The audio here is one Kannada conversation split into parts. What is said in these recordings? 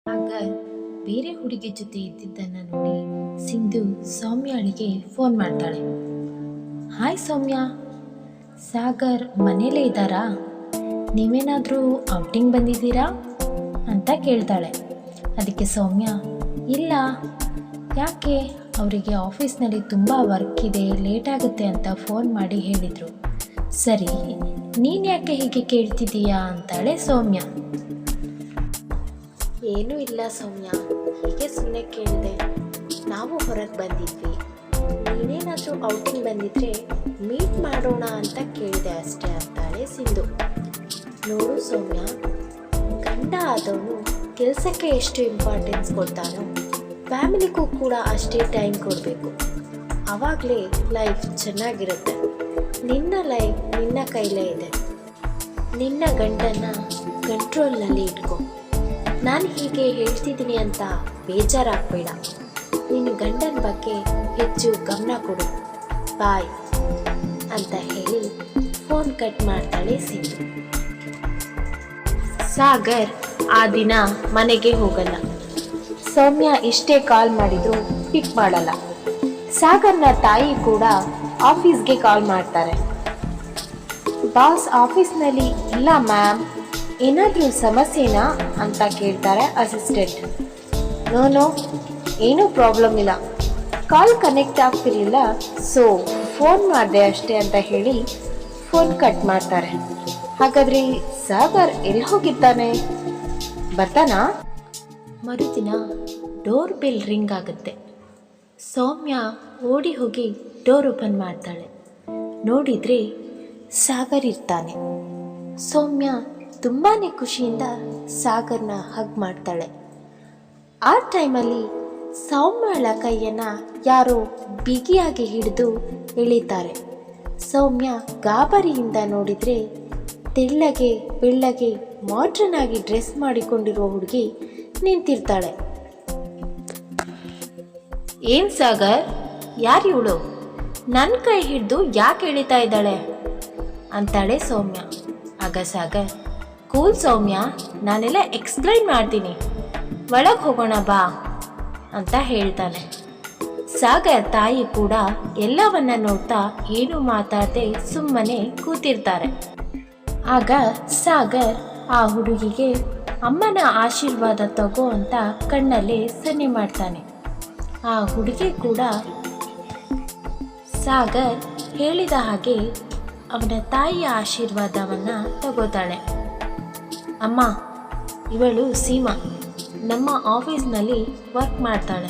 ಆಗ ಬೇರೆ ಹುಡುಗಿ ಜೊತೆ ಇದ್ದಿದ್ದನ್ನು ನೋಡಿ ಸಿಂಧು ಸೌಮ್ಯಾಳಿಗೆ ಫೋನ್ ಮಾಡ್ತಾಳೆ. ಹಾಯ್ ಸೌಮ್ಯ, ಸಾಗರ್ ಮನೇಲೇ ಇದ್ದಾರಾ? ನೀವೇನಾದರೂ ಔಟಿಂಗ್ ಬಂದಿದ್ದೀರಾ ಅಂತ ಕೇಳ್ತಾಳೆ. ಅದಕ್ಕೆ ಸೌಮ್ಯ, ಇಲ್ಲ, ಯಾಕೆ, ಅವರಿಗೆ ಆಫೀಸ್ನಲ್ಲಿ ತುಂಬ ವರ್ಕ್ ಇದೆ, ಲೇಟ್ ಆಗುತ್ತೆ ಅಂತ ಫೋನ್ ಮಾಡಿ ಹೇಳಿದರು. ಸರಿ, ನೀನು ಯಾಕೆ ಹೀಗೆ ಕೇಳ್ತಿದ್ದೀಯಾ ಅಂತಾಳೆ ಸೌಮ್ಯ. ಏನೂ ಇಲ್ಲ ಸೌಮ್ಯ, ಹೀಗೆ ಸುಮ್ಮನೆ ಕೇಳಿದೆ. ನಾವು ಹೊರಗೆ ಬಂದಿದ್ವಿ, ನೀನೇನಾದರೂ ಔಟಿಂಗ್ ಬಂದಿದ್ರೆ ಮೀಟ್ ಮಾಡೋಣ ಅಂತ ಕೇಳಿದೆ ಅಷ್ಟೇ ಅಂತಾಳೆ ಸಿಂಧು. ನೋಡು ಸೌಮ್ಯ, ಗಂಡ ಆದವನು ಕೆಲಸಕ್ಕೆ ಎಷ್ಟು ಇಂಪಾರ್ಟೆನ್ಸ್ ಕೊಡ್ತಾನೋ ಫ್ಯಾಮಿಲಿಗೂ ಕೂಡ ಅಷ್ಟೇ ಟೈಮ್ ಕೊಡಬೇಕು. ಆವಾಗಲೇ ಲೈಫ್ ಚೆನ್ನಾಗಿರುತ್ತೆ. ನಿನ್ನ ಲೈಫ್ ನಿನ್ನ ಕೈಲೇ ಇದೆ. ನಿನ್ನ ಗಂಡನ್ನು ಕಂಟ್ರೋಲ್ನಲ್ಲಿ ಇಟ್ಕೊ. ನಾನು ಹೀಗೆ ಹೇಳ್ತಿದ್ದೀನಿ ಅಂತ ಬೇಜಾರಾಗಬೇಡ. ನಿನ್ನ ಗಂಡನ ಬಗ್ಗೆ ಹೆಚ್ಚು ಗಮನ ಕೊಡು. ಬಾಯ್ ಅಂತ ಹೇಳಿ ಫೋನ್ ಕಟ್ ಮಾಡ್ತಾಳೆ ಸಿಂಧು. ಸಾಗರ್ ಆ ದಿನ ಮನೆಗೆ ಹೋಗಲ್ಲ. ಸೌಮ್ಯ ಇಷ್ಟೇ ಕಾಲ್ ಮಾಡಿದ್ರು ಪಿಕ್ ಮಾಡಲ್ಲ. ಸಾಗರ್ನ ತಾಯಿ ಕೂಡ ಆಫೀಸ್ಗೆ ಕಾಲ್ ಮಾಡ್ತಾರೆ. ಬಾಸ್ ಆಫೀಸ್ನಲ್ಲಿ ಇಲ್ಲ ಮ್ಯಾಮ್, ಏನಾದರೂ ಸಮಸ್ಯೆನಾ ಅಂತ ಕೇಳ್ತಾರೆ ಅಸಿಸ್ಟೆಂಟ್. ನೋ, ಏನೂ ಪ್ರಾಬ್ಲಮ್ ಇಲ್ಲ, ಕಾಲ್ ಕನೆಕ್ಟ್ ಆಗ್ತಿರ್ಲಿಲ್ಲ, ಸೊ ಫೋನ್ ಮಾಡಿದೆ ಅಷ್ಟೇ ಅಂತ ಹೇಳಿ ಫೋನ್ ಕಟ್ ಮಾಡ್ತಾರೆ. ಹಾಗಾದರೆ ಸಾಗರ್ ಎಲ್ಲಿ ಹೋಗಿದ್ದಾನೆ, ಬರ್ತಾನಾ? ಮರುದಿನ ಡೋರ್ ಬೆಲ್ ರಿಂಗ್ ಆಗುತ್ತೆ. ಸೌಮ್ಯ ಓಡಿ ಹೋಗಿ ಡೋರ್ ಓಪನ್ ಮಾಡ್ತಾಳೆ. ನೋಡಿದರೆ ಸಾಗರ್ ಇರ್ತಾನೆ. ಸೌಮ್ಯ ತುಂಬಾ ಖುಷಿಯಿಂದ ಸಾಗರ್ನ ಹಗ್ ಮಾಡ್ತಾಳೆ. ಆ ಟೈಮಲ್ಲಿ ಸೌಮ್ಯಳ ಕೈಯನ್ನು ಯಾರೋ ಬಿಗಿಯಾಗಿ ಹಿಡಿದು ಎಳಿತಾರೆ. ಸೌಮ್ಯ ಗಾಬರಿಯಿಂದ ನೋಡಿದರೆ ತೆಳ್ಳಗೆ ಬೆಳ್ಳಗೆ ಮಾಡ್ರನ್ ಆಗಿ ಡ್ರೆಸ್ ಮಾಡಿಕೊಂಡಿರೋ ಹುಡುಗಿ ನಿಂತಿರ್ತಾಳೆ. ಏನ್ ಸಾಗರ್, ಯಾರು ಇವಳು, ನನ್ನ ಕೈ ಹಿಡಿದು ಯಾಕೆ ಎಳಿತಾ ಇದ್ದಾಳೆ ಅಂತಾಳೆ ಸೌಮ್ಯ. ಆಗ ಸಾಗರ್, ಕೂಲ್ ಸೌಮ್ಯ, ನಾನೆಲ್ಲ ಎಕ್ಸ್ಪ್ಲೈನ್ ಮಾಡ್ತೀನಿ, ಒಳಗೆ ಹೋಗೋಣ ಬಾ ಅಂತ ಹೇಳ್ತಾನೆ. ಸಾಗರ್ ತಾಯಿ ಕೂಡ ಎಲ್ಲವನ್ನ ನೋಡ್ತಾ ಏನು ಮಾತಾಡದೆ ಸುಮ್ಮನೆ ಕೂತಿರ್ತಾರೆ. ಆಗ ಸಾಗರ್ ಆ ಹುಡುಗಿಗೆ ಅಮ್ಮನ ಆಶೀರ್ವಾದ ತಗೋ ಅಂತ ಕಣ್ಣಲ್ಲೇ ಸನ್ನೆ ಮಾಡ್ತಾನೆ. ಆ ಹುಡುಗಿ ಕೂಡ ಸಾಗರ್ ಹೇಳಿದ ಹಾಗೆ ಅವನ ತಾಯಿಯ ಆಶೀರ್ವಾದವನ್ನು ತಗೋತಾಳೆ. ಅಮ್ಮ, ಇವಳು ಸೀಮಾ, ನಮ್ಮ ಆಫೀಸ್ನಲ್ಲಿ ವರ್ಕ್ ಮಾಡ್ತಾಳೆ.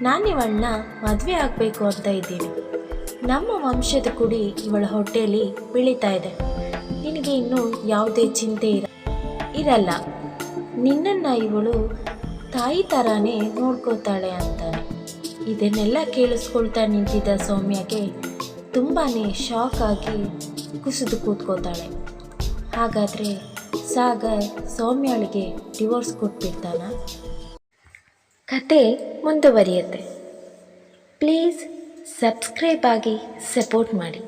ನಾನಿವಳನ್ನ ಮದುವೆ ಆಗಬೇಕು ಅಂತ ಇದ್ದೀನಿ. ನಮ್ಮ ವಂಶದ ಕುಡಿ ಇವಳ ಹೊಟ್ಟೆಯಲ್ಲಿ ಬೆಳೀತಾ ಇದೆ. ನಿನಗೆ ಇನ್ನೂ ಯಾವುದೇ ಚಿಂತೆ ಇರಲ್ಲ. ನಿನ್ನನ್ನು ಇವಳು ತಾಯಿ ಥರನೇ ನೋಡ್ಕೋತಾಳೆ ಅಂತಾನೆ. ಇದನ್ನೆಲ್ಲ ಕೇಳಿಸ್ಕೊಳ್ತಾ ನಿಂತಿದ್ದ ಸೌಮ್ಯಗೆ ತುಂಬಾ ಶಾಕ್ ಆಗಿ ಕುಸಿದು ಕೂತ್ಕೋತಾಳೆ. ಹಾಗಾದರೆ ಸಾಗರ್ ಸೌಮ್ಯಾಳಿಗೆ ಡಿವೋರ್ಸ್ ಕೊಟ್ಬಿಡ್ತಾನ? ಕತೆ ಮುಂದುವರಿಯುತ್ತೆ. ಪ್ಲೀಸ್ ಸಬ್ಸ್ಕ್ರೈಬ್ ಆಗಿ ಸಪೋರ್ಟ್ ಮಾಡಿ.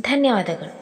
ಧನ್ಯವಾದಗಳು.